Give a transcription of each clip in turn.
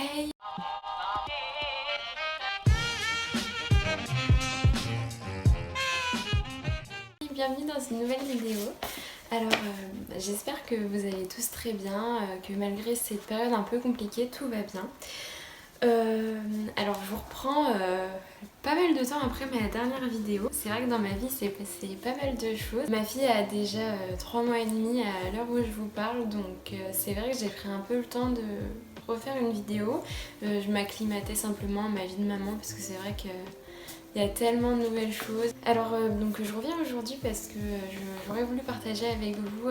Hey! Bienvenue dans une nouvelle vidéo. Alors j'espère que vous allez tous très bien, que malgré cette période un peu compliquée, tout va bien. Alors je vous reprends pas mal de temps après ma dernière vidéo. C'est vrai que dans ma vie s'est passé pas mal de choses. Ma fille a déjà 3 mois et demi à l'heure où je vous parle, donc c'est vrai que j'ai pris un peu le temps de refaire une vidéo. Je m'acclimatais simplement à ma vie de maman parce que c'est vrai que il y a tellement de nouvelles choses. Alors donc je reviens aujourd'hui parce que j'aurais voulu partager avec vous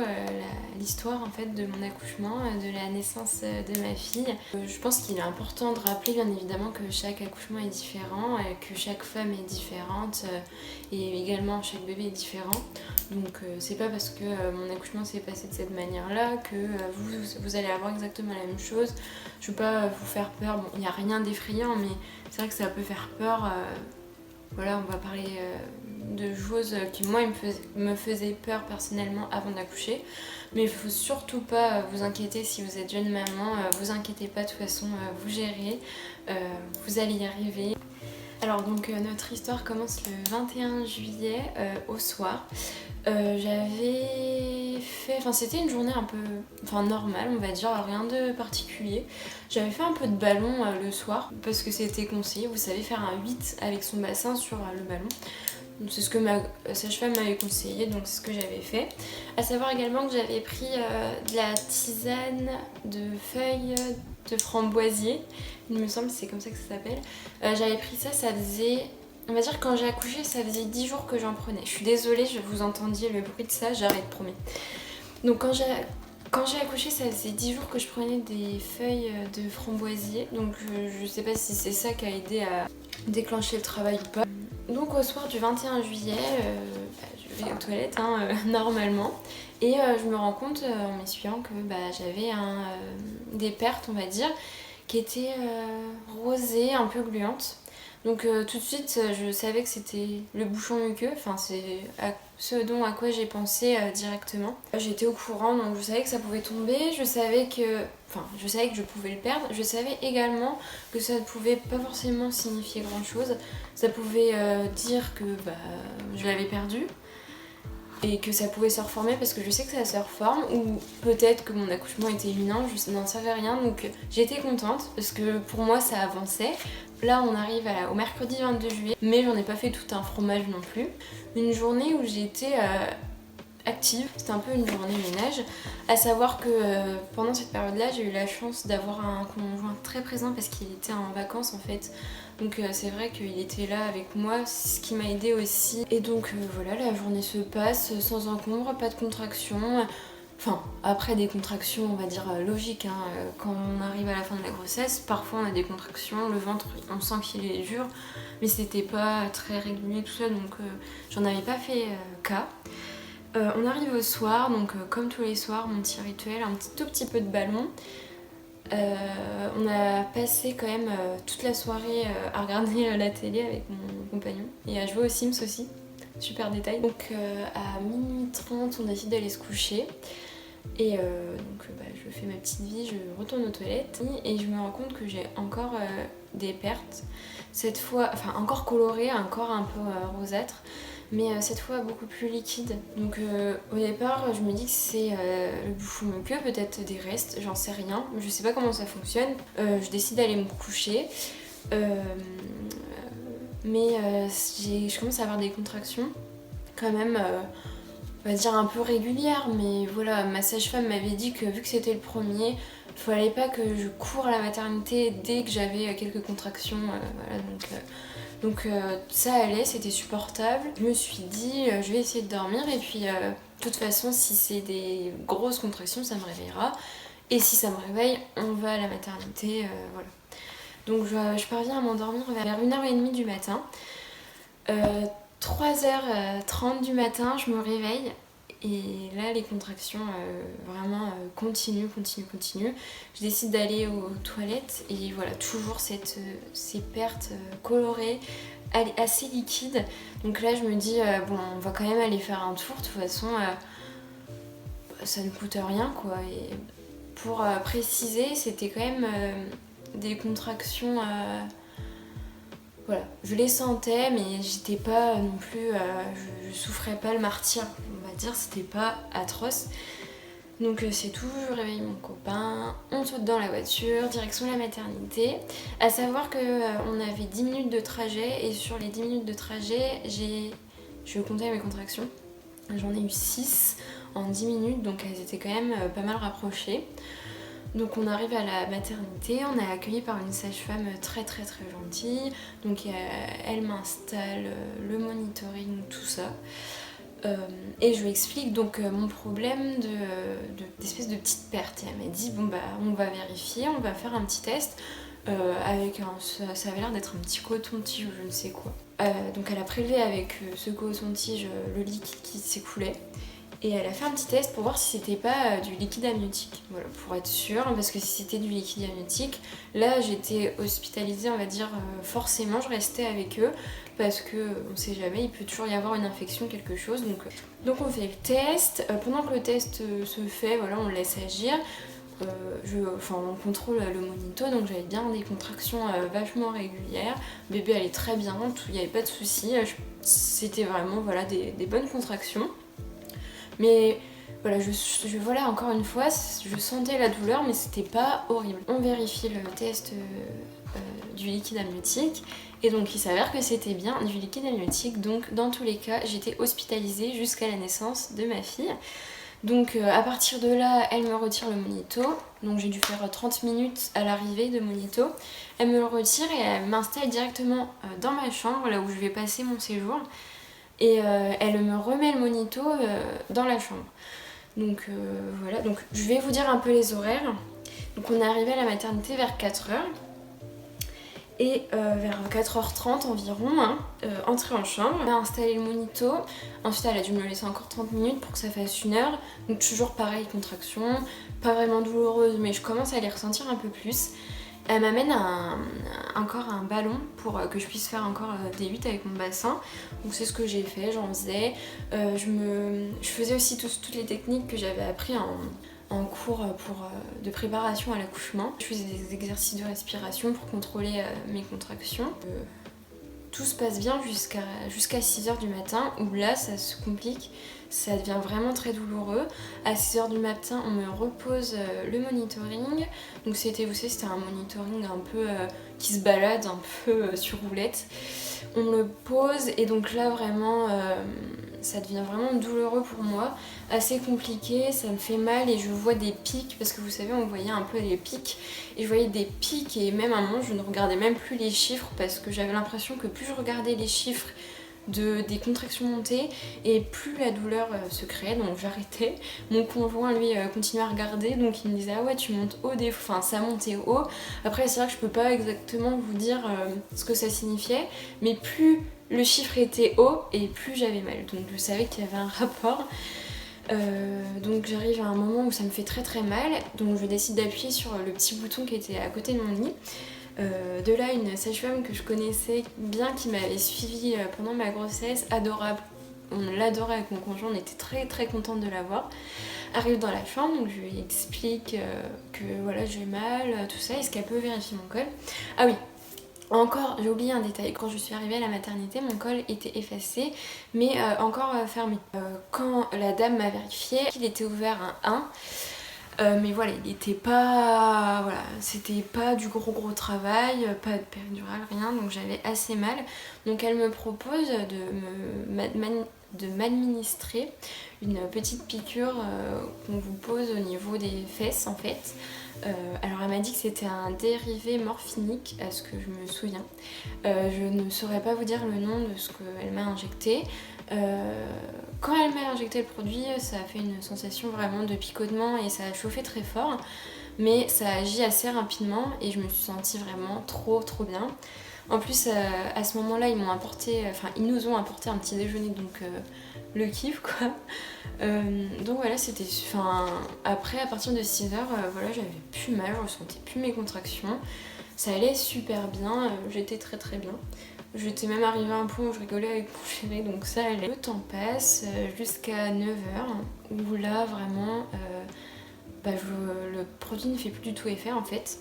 l'histoire en fait de mon accouchement, de la naissance de ma fille. Je pense qu'il est important de rappeler bien évidemment que chaque accouchement est différent, que chaque femme est différente et également chaque bébé est différent. Donc c'est pas parce que mon accouchement s'est passé de cette manière-là que vous allez avoir exactement la même chose. Je veux pas vous faire peur, bon il n'y a rien d'effrayant mais c'est vrai que ça peut faire peur. Voilà, on va parler de choses qui moi me faisaient peur personnellement avant d'accoucher. Mais il faut surtout pas vous inquiéter si vous êtes jeune maman, vous inquiétez pas, de toute façon vous gérez, vous allez y arriver. Alors donc notre histoire commence le 21 juillet au soir. J'avais fait, enfin c'était une journée un peu, normale on va dire, rien de particulier. J'avais fait un peu de ballon le soir parce que c'était conseillé, vous savez, faire un 8 avec son bassin sur le ballon. C'est ce que ma sage-femme m'avait conseillé, donc c'est ce que j'avais fait. À savoir également que j'avais pris de la tisane de feuilles de framboisier, il me semble que c'est comme ça que ça s'appelle. J'avais pris ça, ça faisait, on va dire quand j'ai accouché, ça faisait 10 jours que j'en prenais. Je suis désolée, vous entendiez le bruit de ça, j'arrête, promis. Donc quand j'ai accouché, ça faisait 10 jours que je prenais des feuilles de framboisier. Donc je sais pas si c'est ça qui a aidé à déclencher le travail ou pas. Donc au soir du 21 juillet, je vais aux toilettes normalement. Et je me rends compte en m'essuyant que j'avais des pertes, on va dire, qui étaient rosées, un peu gluantes. Donc tout de suite, je savais que c'était le bouchon muqueux, enfin c'est ce à quoi j'ai pensé directement. J'étais au courant, donc je savais que ça pouvait tomber, je savais que je pouvais le perdre. Je savais également que ça ne pouvait pas forcément signifier grand chose. Ça pouvait dire que je l'avais perdu et que ça pouvait se reformer parce que je sais que ça se reforme, ou peut-être que mon accouchement était imminent, je n'en savais rien. Donc j'étais contente parce que pour moi ça avançait. Là on arrive au mercredi 22 juillet, mais j'en ai pas fait tout un fromage non plus. Une journée où j'étais active, c'était un peu une journée ménage, à savoir que pendant cette période-là, j'ai eu la chance d'avoir un conjoint très présent parce qu'il était en vacances en fait. Donc c'est vrai qu'il était là avec moi, ce qui m'a aidé aussi. Et donc voilà, la journée se passe sans encombre, pas de contractions. Enfin, après des contractions, on va dire logiques, quand on arrive à la fin de la grossesse, parfois on a des contractions, le ventre, on sent qu'il est dur, mais c'était pas très régulier tout ça, donc j'en avais pas fait cas. On arrive au soir, donc comme tous les soirs, mon petit rituel, un tout petit peu de ballon. On a passé quand même toute la soirée à regarder la télé avec mon compagnon et à jouer aux Sims aussi, super détail. Donc à minuit 30 on décide d'aller se coucher et je fais ma petite vie, je retourne aux toilettes et je me rends compte que j'ai encore des pertes, cette fois, enfin encore colorées, encore un peu rosâtres, mais cette fois beaucoup plus liquide. Donc au départ je me dis que c'est le bouchon muqueux, peut-être des restes, j'en sais rien, je sais pas comment ça fonctionne. Je décide d'aller me coucher, mais je commence à avoir des contractions quand même, on va dire un peu régulières, mais voilà, ma sage-femme m'avait dit que vu que c'était le premier, il fallait pas que je cours à la maternité dès que j'avais quelques contractions, voilà, donc ça allait, c'était supportable. Je me suis dit, je vais essayer de dormir et puis de toute façon, si c'est des grosses contractions, ça me réveillera. Et si ça me réveille, on va à la maternité, voilà. Donc je parviens à m'endormir vers 1h30 du matin. 3h30 du matin, je me réveille. Et là, les contractions vraiment continuent. Je décide d'aller aux toilettes et voilà, toujours ces pertes colorées, assez liquides. Donc là, je me dis, bon, on va quand même aller faire un tour. De toute façon, ça ne coûte rien, quoi. Et pour préciser, c'était quand même des contractions, voilà, je les sentais mais j'étais pas non plus, je souffrais pas le martyre, on va dire, c'était pas atroce. Donc c'est tout, je réveille mon copain, on saute dans la voiture, direction la maternité. À savoir qu'on avait 10 minutes de trajet et sur les 10 minutes de trajet, je comptais mes contractions. J'en ai eu 6 en 10 minutes, donc elles étaient quand même pas mal rapprochées. Donc on arrive à la maternité, on est accueilli par une sage-femme très très très gentille. Donc elle m'installe le monitoring, tout ça. Et je lui explique donc mon problème d'espèce de petite perte. Et elle m'a dit bon bah on va vérifier, on va faire un petit test avec ça avait l'air d'être un petit coton-tige ou je ne sais quoi. Donc elle a prélevé avec ce coton-tige le liquide qui s'écoulait. Et elle a fait un petit test pour voir si c'était pas du liquide amniotique. Voilà, pour être sûre, parce que si c'était du liquide amniotique, là j'étais hospitalisée, on va dire forcément, je restais avec eux, parce que on sait jamais, il peut toujours y avoir une infection, quelque chose. Donc on fait le test. Pendant que le test se fait, voilà, on le laisse agir. On contrôle le monito, donc j'avais bien des contractions vachement régulières. Bébé allait très bien, il n'y avait pas de soucis. C'était vraiment voilà, des bonnes contractions. Mais voilà, voilà, encore une fois, je sentais la douleur, mais c'était pas horrible. On vérifie le test du liquide amniotique, et donc il s'avère que c'était bien du liquide amniotique. Donc dans tous les cas, j'étais hospitalisée jusqu'à la naissance de ma fille. Donc à partir de là, elle me retire le monito. Donc j'ai dû faire 30 minutes à l'arrivée de monito. Elle me le retire et elle m'installe directement dans ma chambre, là où je vais passer mon séjour. Et elle me remet le monito dans la chambre. Donc voilà, donc je vais vous dire un peu les horaires. Donc on est arrivé à la maternité vers 4h. Et vers 4h30 environ, entrée en chambre, elle a installé le monito. Ensuite elle a dû me laisser encore 30 minutes pour que ça fasse 1 heure. Donc toujours pareil, contraction, pas vraiment douloureuse, mais je commence à les ressentir un peu plus. Elle m'amène encore un ballon pour que je puisse faire encore des 8 avec mon bassin. Donc c'est ce que j'ai fait, j'en faisais. Je faisais aussi toutes les techniques que j'avais appris en cours de préparation à l'accouchement. Je faisais des exercices de respiration pour contrôler mes contractions. Tout se passe bien jusqu'à 6h du matin où là ça se complique, ça devient vraiment très douloureux. À 6h du matin on me repose le monitoring. Donc c'était un monitoring un peu qui se balade un peu sur roulette. On me le pose et donc là vraiment ça devient vraiment douloureux pour moi, assez compliqué, ça me fait mal et je vois des pics parce que vous savez on voyait un peu les pics et je voyais des pics et même à un moment je ne regardais même plus les chiffres parce que j'avais l'impression que plus je regardais les chiffres des contractions montées et plus la douleur se créait, donc j'arrêtais. Mon conjoint lui continuait à regarder, donc il me disait ah ouais tu montes haut des fois, enfin ça montait haut. Après c'est vrai que je peux pas exactement vous dire ce que ça signifiait, mais plus le chiffre était haut et plus j'avais mal, donc je savais qu'il y avait un rapport. Donc j'arrive à un moment où ça me fait très très mal, donc je décide d'appuyer sur le petit bouton qui était à côté de mon lit. De là, une sage-femme que je connaissais bien, qui m'avait suivie pendant ma grossesse, adorable. On l'adorait avec mon conjoint, on était très très contente de la voir. Arrive dans la chambre, donc je lui explique que voilà j'ai mal, tout ça, est-ce qu'elle peut vérifier mon col? Ah oui, encore, j'ai oublié un détail, quand je suis arrivée à la maternité, mon col était effacé, mais encore fermé. Quand la dame m'a vérifié, il était ouvert un 1. Mais voilà, il était pas. Voilà, c'était pas du gros travail, pas de péridurale, rien, donc j'avais assez mal. Donc elle me propose de m'administrer une petite piqûre qu'on vous pose au niveau des fesses en fait. Alors elle m'a dit que c'était un dérivé morphinique, à ce que je me souviens. Je ne saurais pas vous dire le nom de ce qu'elle m'a injecté. Quand elle m'a injecté le produit, ça a fait une sensation vraiment de picotement et ça a chauffé très fort, mais ça a agi assez rapidement et je me suis sentie vraiment trop bien. En plus à ce moment-là ils nous ont apporté un petit déjeuner, donc le kiff quoi. Donc voilà, c'était. Après à partir de 6h, voilà, j'avais plus mal, je ressentais plus mes contractions. Ça allait super bien, j'étais très bien. J'étais même arrivée à un point où je rigolais avec mon chéri, donc ça allait. Le temps passe jusqu'à 9h, où là vraiment le produit ne fait plus du tout effet en fait.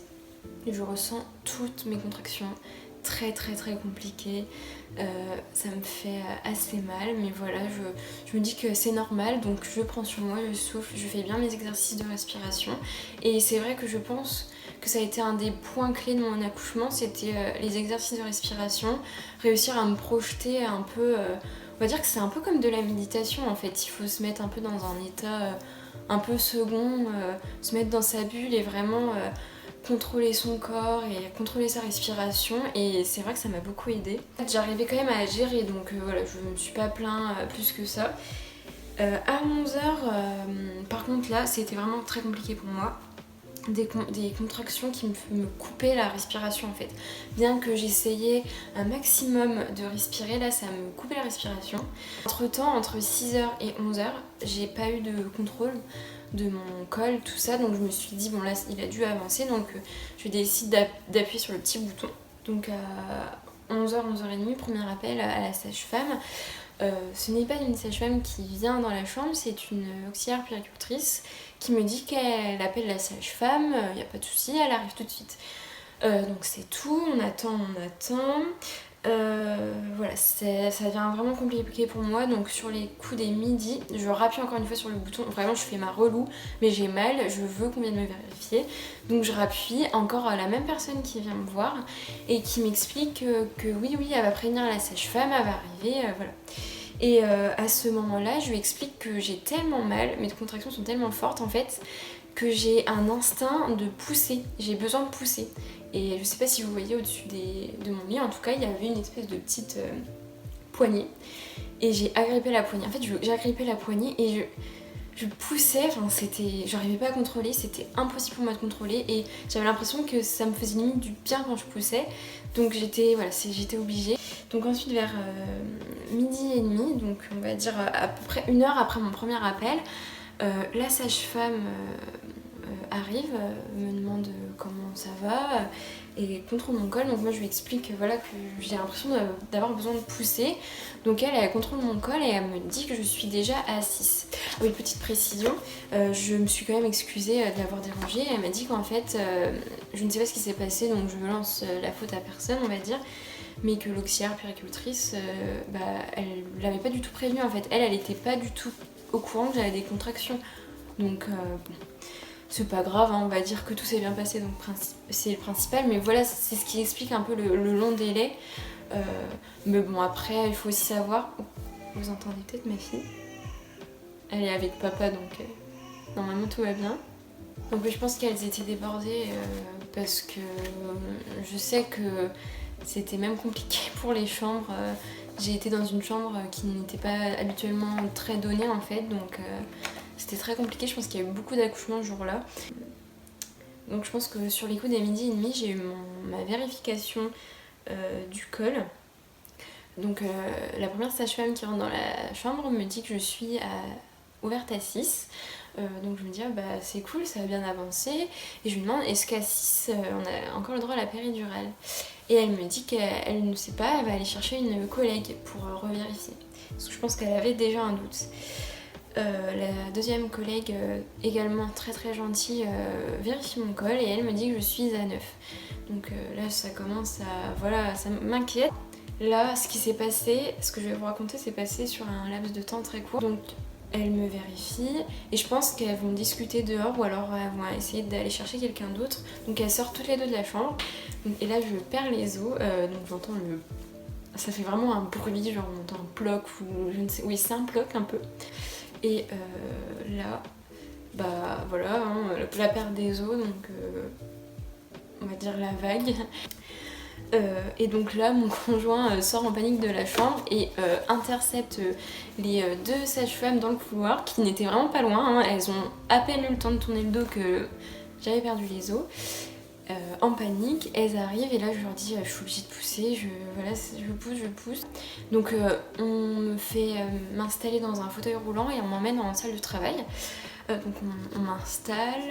je ressens toutes mes contractions très compliquées. Ça me fait assez mal, mais voilà, je me dis que c'est normal, donc je prends sur moi, je souffle, je fais bien mes exercices de respiration. Et c'est vrai que je pense que ça a été un des points clés de mon accouchement, c'était les exercices de respiration, réussir à me projeter un peu, on va dire que c'est un peu comme de la méditation en fait, il faut se mettre un peu dans un état un peu second, se mettre dans sa bulle et vraiment contrôler son corps et contrôler sa respiration, et c'est vrai que ça m'a beaucoup aidée. J'arrivais quand même à gérer, donc voilà, je me suis pas plaint plus que ça. À 11h, par contre là, c'était vraiment très compliqué pour moi. Des contractions qui me coupaient la respiration en fait. Bien que j'essayais un maximum de respirer, là ça me coupait la respiration. Entre temps, entre 6h et 11h, j'ai pas eu de contrôle de mon col, tout ça, donc je me suis dit bon là il a dû avancer, donc je décide d'appuyer sur le petit bouton. Donc à 11h, 11h30, premier appel à la sage-femme. Ce n'est pas une sage-femme qui vient dans la chambre, c'est une auxiliaire puéricultrice qui me dit qu'elle appelle la sage-femme, il n'y a pas de souci, elle arrive tout de suite. Donc c'est tout, on attend. Voilà, ça devient vraiment compliqué pour moi, donc sur les coups des midis, je rappuie encore une fois sur le bouton, vraiment je fais ma relou, mais j'ai mal, je veux qu'on vienne me vérifier, donc je rappuie, encore la même personne qui vient me voir et qui m'explique que oui, elle va prévenir la sage-femme, elle va arriver, voilà. Et à ce moment-là, je lui explique que j'ai tellement mal, mes contractions sont tellement fortes en fait, que j'ai un instinct de pousser, j'ai besoin de pousser. Et je sais pas si vous voyez au-dessus de mon lit, en tout cas il y avait une espèce de petite poignée. Et j'ai agrippé la poignée. En fait j'ai agrippé la poignée et je poussais, enfin j'arrivais pas à contrôler, c'était impossible pour moi de contrôler. Et j'avais l'impression que ça me faisait limite du bien quand je poussais. Donc j'étais obligée. Donc ensuite vers midi et demi, donc on va dire à peu près 1 heure après mon premier appel, la sage-femme arrive, me demande comment ça va et contrôle mon col. Donc moi je lui explique voilà, que j'ai l'impression d'avoir besoin de pousser. Donc elle contrôle mon col et elle me dit que je suis déjà à 6. Oui, petite précision, je me suis quand même excusée de l'avoir dérangée. Elle m'a dit qu'en fait, je ne sais pas ce qui s'est passé, donc je me lance la faute à personne, on va dire. Mais que l'auxiliaire puéricultrice, elle l'avait pas du tout prévenu en fait. Elle était pas du tout au courant que j'avais des contractions. Donc bon, c'est pas grave, hein, on va dire que tout s'est bien passé, donc c'est le principal. Mais voilà, c'est ce qui explique un peu le long délai. Mais bon, après, il faut aussi savoir... Vous entendez peut-être ma fille? Elle est avec papa, donc normalement tout va bien. Donc je pense qu'elles étaient débordées parce que je sais que c'était même compliqué pour les chambres. J'ai été dans une chambre qui n'était pas habituellement très donnée en fait, donc c'était très compliqué. Je pense qu'il y a eu beaucoup d'accouchements ce jour-là. Donc je pense que sur les coups des midi et demi, j'ai eu ma vérification du col. Donc la première sage-femme qui rentre dans la chambre me dit que je suis ouverte à 6. Donc je me dis c'est cool, ça a bien avancé. Et je lui demande est-ce qu'à 6 on a encore le droit à la péridurale. Et elle me dit qu'elle ne sait pas, elle va aller chercher une collègue pour revérifier. Parce que je pense qu'elle avait déjà un doute. La deuxième collègue, également très gentille, vérifie mon col et elle me dit que je suis à 9. Donc là ça commence à... Voilà, ça m'inquiète. Là, ce qui s'est passé, ce que je vais vous raconter, s'est passé sur un laps de temps très court. Donc elle me vérifie et je pense qu'elles vont discuter dehors ou alors elles vont essayer d'aller chercher quelqu'un d'autre. Donc elles sortent toutes les deux de la chambre. Et là je perds les os, donc j'entends ça fait vraiment un bruit, genre on entend un ploc ou je ne sais... Oui, c'est un ploc un peu. Et là, voilà, hein, la perte des os, donc on va dire la vague. Et donc là, mon conjoint sort en panique de la chambre et intercepte les deux sages-femmes dans le couloir, qui n'étaient vraiment pas loin, hein. Elles ont à peine eu le temps de tourner le dos que j'avais perdu les os. En panique, elles arrivent et là je leur dis je suis obligée de pousser, je pousse. Donc on me fait m'installer dans un fauteuil roulant et on m'emmène en salle de travail. Donc on m'installe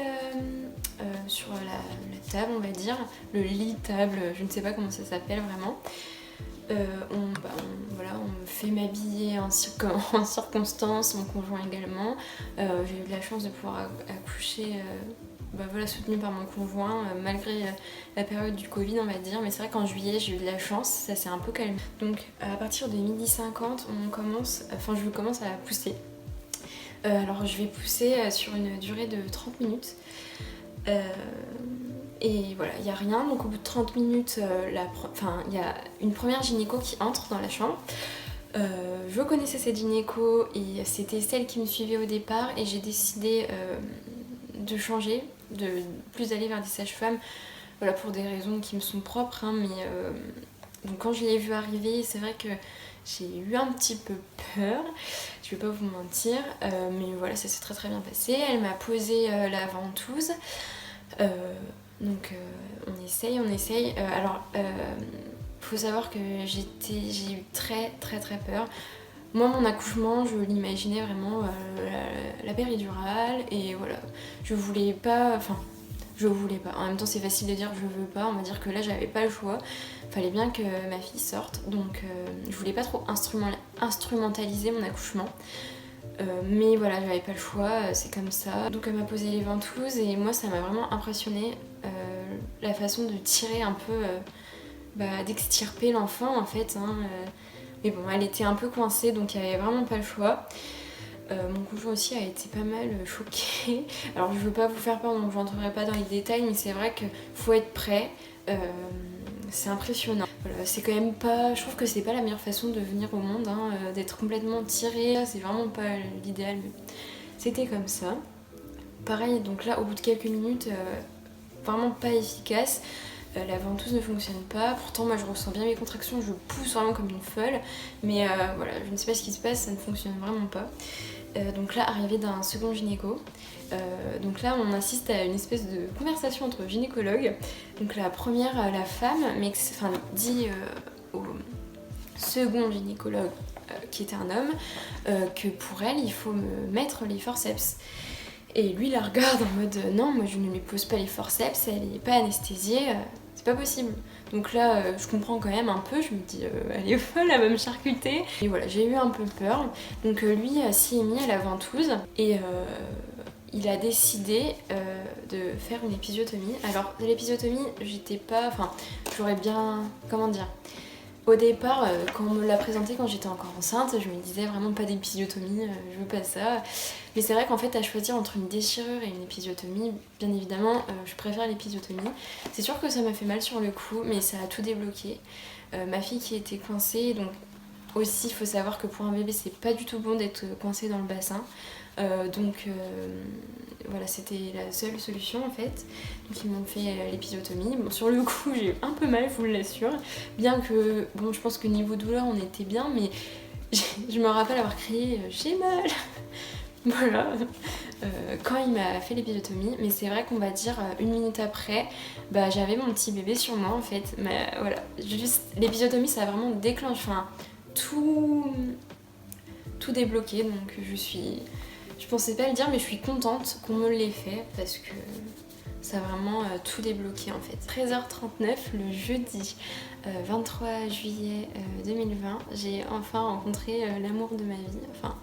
sur la table, on va dire, le lit table, je ne sais pas comment ça s'appelle vraiment. On me fait m'habiller en circonstance, mon conjoint également. J'ai eu de la chance de pouvoir accoucher voilà, soutenue par mon conjoint malgré la période du Covid, on va dire. Mais c'est vrai qu'en juillet j'ai eu de la chance, ça s'est un peu calmé. Donc à partir de 12h50 je commence à pousser. Alors je vais pousser sur une durée de 30 minutes. Et voilà, il n'y a rien. Donc au bout de 30 minutes, il y a une première gynéco qui entre dans la chambre. Je connaissais cette gynéco et c'était celle qui me suivait au départ, et j'ai décidé de changer, de plus aller vers des sages-femmes, voilà, pour des raisons qui me sont propres, hein, mais donc quand je l'ai vue arriver, c'est vrai que j'ai eu un petit peu peur, je vais pas vous mentir, mais voilà, ça s'est très très bien passé. Elle m'a posé la ventouse, donc on essaye. Alors faut savoir que j'ai eu très très très peur. Moi, mon accouchement, je l'imaginais vraiment la péridurale, et voilà, je voulais pas. En même temps, c'est facile de dire je veux pas. On va dire que là, j'avais pas le choix. Fallait bien que ma fille sorte, donc je voulais pas trop instrumentaliser mon accouchement. Mais voilà, j'avais pas le choix, c'est comme ça. Donc elle m'a posé les ventouses, et moi, ça m'a vraiment impressionné la façon de tirer un peu, d'extirper l'enfant en fait. Hein, mais bon, elle était un peu coincée, donc il n'y avait vraiment pas le choix. Mon conjoint aussi a été pas mal choqué. Alors je veux pas vous faire peur, donc je rentrerai pas dans les détails, mais c'est vrai qu'il faut être prêt. C'est impressionnant. Voilà, c'est quand même pas. Je trouve que c'est pas la meilleure façon de venir au monde, hein, d'être complètement tiré. C'est vraiment pas l'idéal, mais c'était comme ça. Pareil, donc là, au bout de quelques minutes, vraiment pas efficace. La ventouse ne fonctionne pas, pourtant moi je ressens bien mes contractions, je pousse vraiment comme une folle, mais voilà, je ne sais pas ce qui se passe, ça ne fonctionne vraiment pas. Donc là, arrivée d'un second gynéco, donc là on assiste à une espèce de conversation entre gynécologues. Donc la première, la femme, dit au second gynécologue, qui était un homme, que pour elle il faut me mettre les forceps. Et lui la regarde en mode non, moi je ne lui pose pas les forceps, elle n'est pas anesthésiée, c'est pas possible. Donc là je comprends quand même un peu, je me dis elle est folle, elle va me charcuter. Et voilà, j'ai eu un peu peur. Donc lui s'y est mis à la ventouse, et il a décidé de faire une épisiotomie. Alors l'épisiotomie, j'aurais bien, comment dire, au départ, quand on me l'a présenté quand j'étais encore enceinte, je me disais vraiment pas d'épisiotomie, je veux pas ça. Mais c'est vrai qu'en fait, à choisir entre une déchirure et une épisiotomie, bien évidemment, je préfère l'épisiotomie. C'est sûr que ça m'a fait mal sur le coup, mais ça a tout débloqué. Ma fille qui était coincée, donc aussi, il faut savoir que pour un bébé, c'est pas du tout bon d'être coincé dans le bassin. Voilà, c'était la seule solution en fait. Donc ils m'ont fait l'épisiotomie. Bon, sur le coup, j'ai eu un peu mal, je vous l'assure. Bien que, bon, je pense que niveau douleur, on était bien, mais je me rappelle avoir crié j'ai mal. Voilà, quand il m'a fait l'épisiotomie. Mais c'est vrai qu'on va dire une minute après, j'avais mon petit bébé sur moi en fait. Mais voilà, juste l'épisiotomie, ça a vraiment déclenché, tout débloqué. Donc je pensais pas le dire, mais je suis contente qu'on me l'ait fait parce que ça a vraiment tout débloqué en fait. 13h39 le jeudi 23 juillet 2020, j'ai enfin rencontré l'amour de ma vie. Enfin,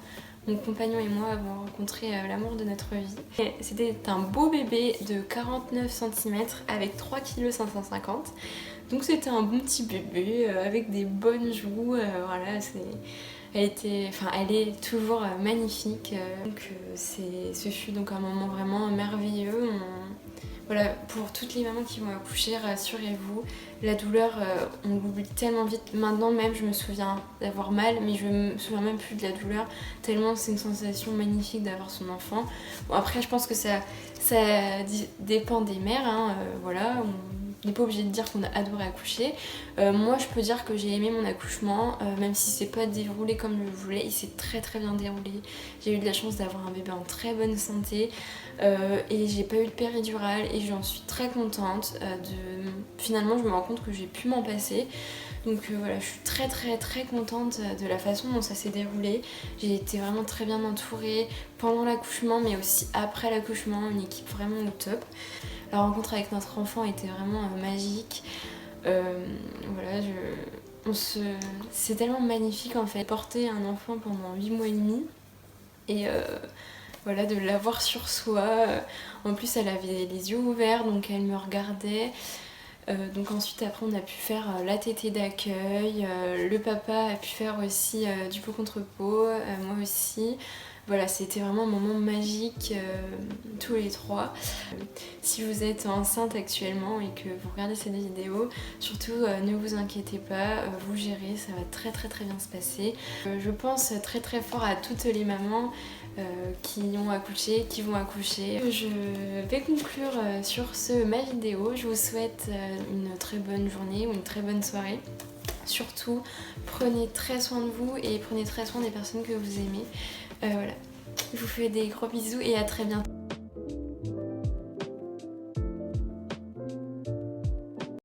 mon compagnon et moi avons rencontré l'amour de notre vie. Et c'était un beau bébé de 49 cm avec 3 kg 550. Donc c'était un bon petit bébé avec des bonnes joues. Voilà, elle est toujours magnifique. Donc ce fut donc un moment vraiment merveilleux. Voilà, pour toutes les mamans qui vont accoucher, rassurez-vous, la douleur, on l'oublie tellement vite. Maintenant même, je me souviens d'avoir mal, mais je me souviens même plus de la douleur, tellement c'est une sensation magnifique d'avoir son enfant. Bon, après, je pense que ça dépend des mères, hein, voilà. On n'est pas obligé de dire qu'on a adoré accoucher. Moi, je peux dire que j'ai aimé mon accouchement, même si c'est pas déroulé comme je le voulais. Il s'est très très bien déroulé. J'ai eu de la chance d'avoir un bébé en très bonne santé, et j'ai pas eu de péridurale, et j'en suis très contente. Finalement, je me rends compte que j'ai pu m'en passer. Donc voilà, je suis très très très contente de la façon dont ça s'est déroulé. J'ai été vraiment très bien entourée pendant l'accouchement, mais aussi après l'accouchement, une équipe vraiment au top. La rencontre avec notre enfant était vraiment magique. Voilà, c'est tellement magnifique en fait. Porter un enfant pendant 8 mois et demi, et voilà, de l'avoir sur soi. En plus elle avait les yeux ouverts donc elle me regardait. Donc ensuite après on a pu faire la tétée d'accueil, le papa a pu faire aussi du pot contre pot, moi aussi. Voilà, c'était vraiment un moment magique tous les trois. Si vous êtes enceinte actuellement et que vous regardez cette vidéo, surtout ne vous inquiétez pas, vous gérez, ça va très bien se passer. Je pense très fort à toutes les mamans qui ont accouché, qui vont accoucher. Je vais conclure sur ce ma vidéo. Je vous souhaite une très bonne journée ou une très bonne soirée. Surtout, prenez très soin de vous et prenez très soin des personnes que vous aimez. Voilà. Je vous fais des gros bisous et à très bientôt.